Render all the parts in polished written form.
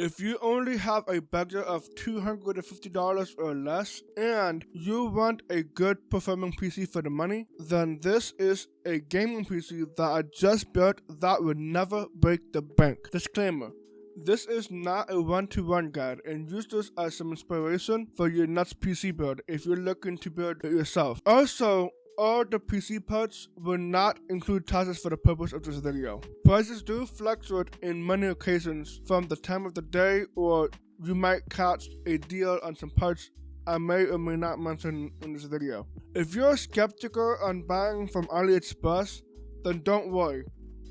If you only have a budget of $250 or less and you want a good performing PC for the money, then this is a gaming PC that I just built that would never break the bank. Disclaimer. This is not a one-to-one guide, and use this as some inspiration for your next PC build if you're looking to build it yourself. Also, all the PC parts will not include taxes for the purpose of this video. Prices do fluctuate in many occasions from the time of the day, or you might catch a deal on some parts I may or may not mention in this video. If you're skeptical on buying from AliExpress, then don't worry.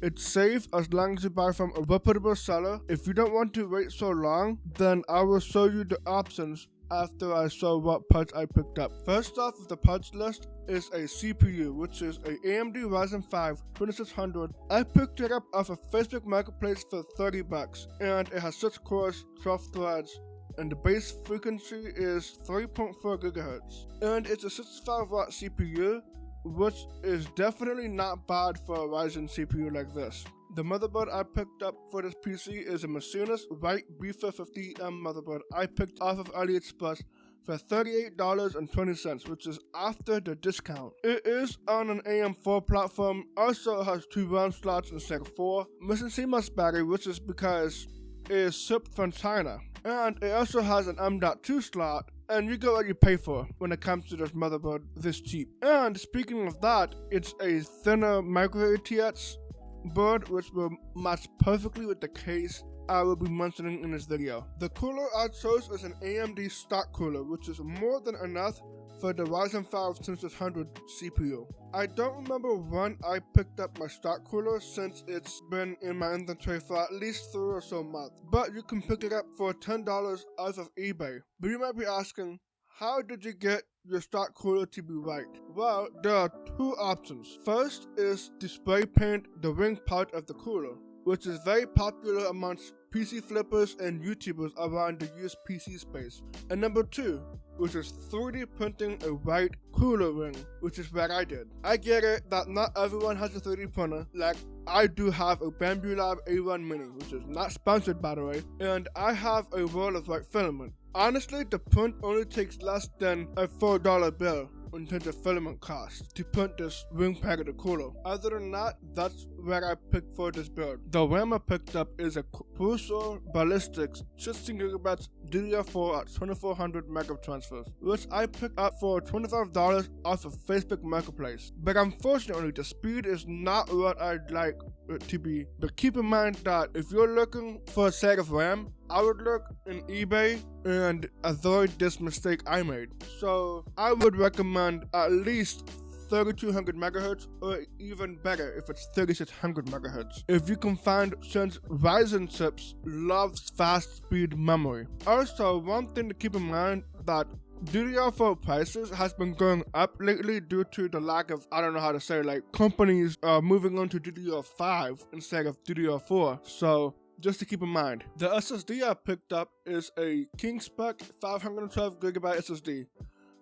It's safe as long as you buy from a reputable seller. If you don't want to wait so long, then I will show you the options after I show what parts I picked up. First off of the parts list is a CPU, which is a AMD Ryzen 5 2600. I picked it up off of Facebook Marketplace for $30, and it has 6 cores, 12 threads, and the base frequency is 3.4 GHz. And it's a 65-watt CPU, which is definitely not bad for a Ryzen CPU like this. The motherboard I picked up for this PC is a Machinist White B450M motherboard I picked off of AliExpress for $38.20, which is after the discount. It is on an AM4 platform, also has 2 RAM slots instead of 4, missing CMOS battery, which is because it is shipped from China. And it also has an M.2 slot, and you get what you pay for when it comes to this motherboard this cheap. And speaking of that, it's a thinner micro ATX board which will match perfectly with the case I will be mentioning in this video. The cooler I chose is an AMD stock cooler, which is more than enough for the Ryzen 5 2600 CPU. I don't remember when I picked up my stock cooler since it's been in my inventory for at least 3 or so months, but you can pick it up for $10 off of eBay. But you might be asking, how did you get your stock cooler to be right? Well, there are 2 options. First is to spray paint the wing part of the cooler, which is very popular amongst PC flippers and YouTubers around the US PC space. And number 2, which is 3D printing a white cooler ring, which is what I did. I get it that not everyone has a 3D printer, like I do have a Bamboo Lab A1 Mini, which is not sponsored by the way, and I have a roll of white filament. Honestly, the print only takes less than a $4 bill in terms of filament cost to print this ring pack of the cooler. Other than that, that's where I picked for this build. The RAM I picked up is a Pulsar Ballistics 16GB DDR4 at 2400 megatransfers, which I picked up for $25 off of Facebook Marketplace. But unfortunately, the speed is not what I'd like it to be. But keep in mind that if you're looking for a set of RAM, I would look in eBay and avoid this mistake I made. So I would recommend at least 3200 MHz, or even better if it's 3600 MHz. If you can find, since Ryzen chips loves fast speed memory. Also, one thing to keep in mind that DDR4 prices has been going up lately due to the lack of, I don't know how to say, like companies moving on to DDR5 instead of DDR4. So just to keep in mind. The SSD I picked up is a King Spec 512GB SSD,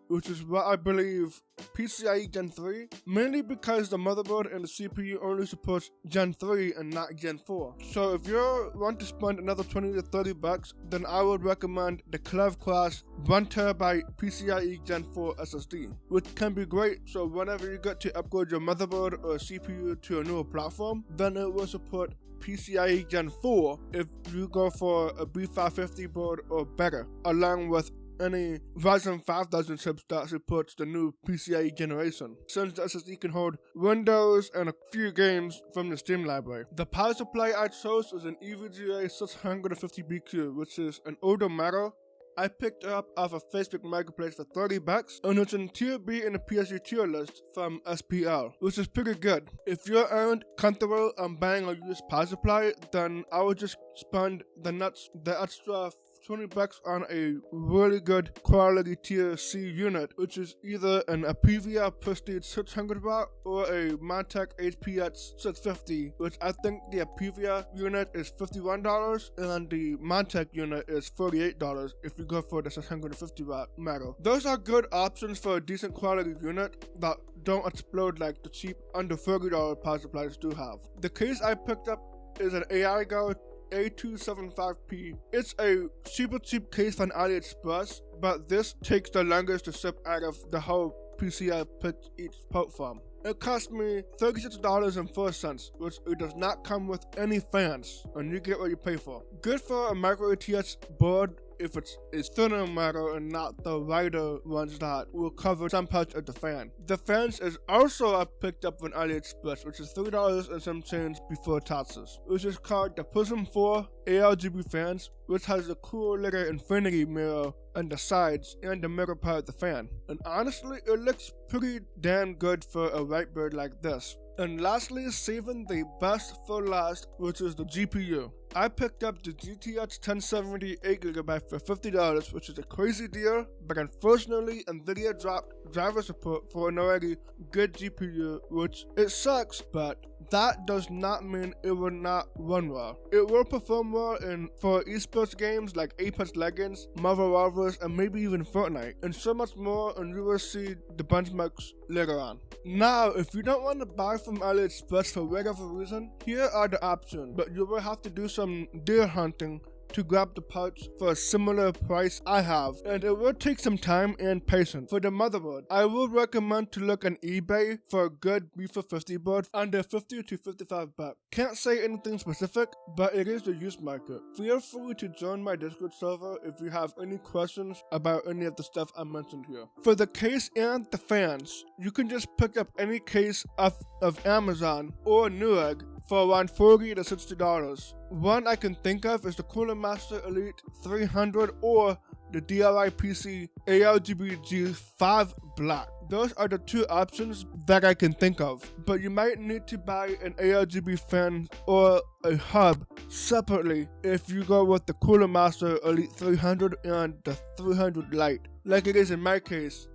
which is what I believe PCIe Gen 3, mainly because the motherboard and the CPU only supports Gen 3 and not Gen 4. So if you want to spend another $20 to $30, then I would recommend the Clev Class 1TB PCIe Gen 4 SSD, which can be great. So whenever you get to upgrade your motherboard or CPU to a newer platform, then it will support PCIe Gen 4 if you go for a B550 board or better, along with any Ryzen 5000 chips that supports the new PCIe generation, since the SSD can hold Windows and a few games from the Steam library. The power supply I chose is an EVGA 650BQ, which is an older model. I picked it up off of Facebook Marketplace for $30, and it's in Tier B in the PSG tier list from SPL, which is pretty good. If you aren't comfortable buying a used power supply, then I would just spend the extra $20 on a really good quality Tier C unit, which is either an Apivia Prestige 600W or a Montech HPX 650, which I think the Apivia unit is $51 and the Montech unit is $48 if you go for the 650W model. Those are good options for a decent quality unit that don't explode like the cheap under $30 power supplies do have. The case I picked up is an AI Go A275P. It's a super cheap case from AliExpress, but this takes the longest to ship out of the whole PC I picked each part from. It cost me $36.04, which it does not come with any fans, and you get what you pay for. Good for a micro ATX board if it's a thinner metal and not the wider ones that will cover some parts of the fan. The fans is also I picked up on AliExpress, which is $3 and some change before taxes, which is called the Prism 4 ARGB fans, which has a cool little infinity mirror on the sides and the middle part of the fan. And honestly, it looks pretty damn good for a white bird like this. And lastly, saving the best for last, which is the GPU. I picked up the GTX 1070 8GB for $50, which is a crazy deal, but unfortunately Nvidia dropped driver support for an already good GPU, which it sucks, but that does not mean it will not run well. It will perform well for esports games like Apex Legends, Marvel Rivals, and maybe even Fortnite, and so much more, and you will see the benchmarks later on. Now, if you don't want to buy from AliExpress for whatever reason, here are the options, but you will have to do some deal hunting to grab the parts for a similar price I have, and it will take some time and patience. For the motherboard, I would recommend to look on eBay for a good B450 board under 50 to 55 bucks. Can't say anything specific, but it is the used market. Feel free to join my Discord server if you have any questions about any of the stuff I mentioned here. For the case and the fans, you can just pick up any case of Amazon or Newegg for around $40 to $60. One I can think of is the Cooler Master Elite 300 or the DRI PC ARGB G5 Black. Those are the two options that I can think of, but you might need to buy an ARGB fan or a hub separately if you go with the Cooler Master Elite 300 and the 300 Lite, like it is in my case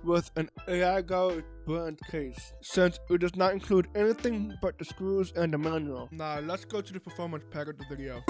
with an AIGO brand case, since it does not include anything but the screws and the manual. Now let's go to the performance part of the video.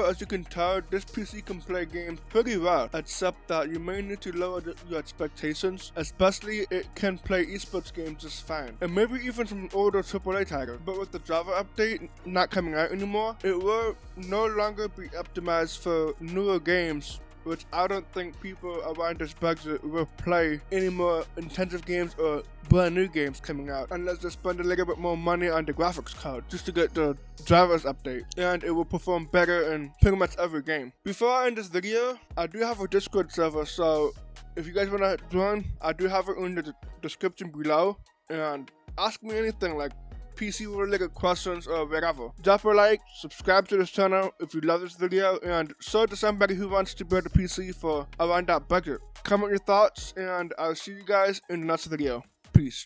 as you can tell, this PC can play games pretty well, except that you may need to lower your expectations, especially it can play esports games just fine, and maybe even some older AAA titles. But with the driver update not coming out anymore, it will no longer be optimized for newer games, which I don't think people around this budget will play any more intensive games or brand new games coming out unless they spend a little bit more money on the graphics card just to get the drivers update, and it will perform better in pretty much every game. Before I end this video, I do have a Discord server, so if you guys want to join, I do have it in the description below, and ask me anything like PC related questions or whatever. Drop a like, subscribe to this channel if you love this video, and show it to somebody who wants to build a PC for around that budget. Comment your thoughts, and I'll see you guys in the next video. Peace.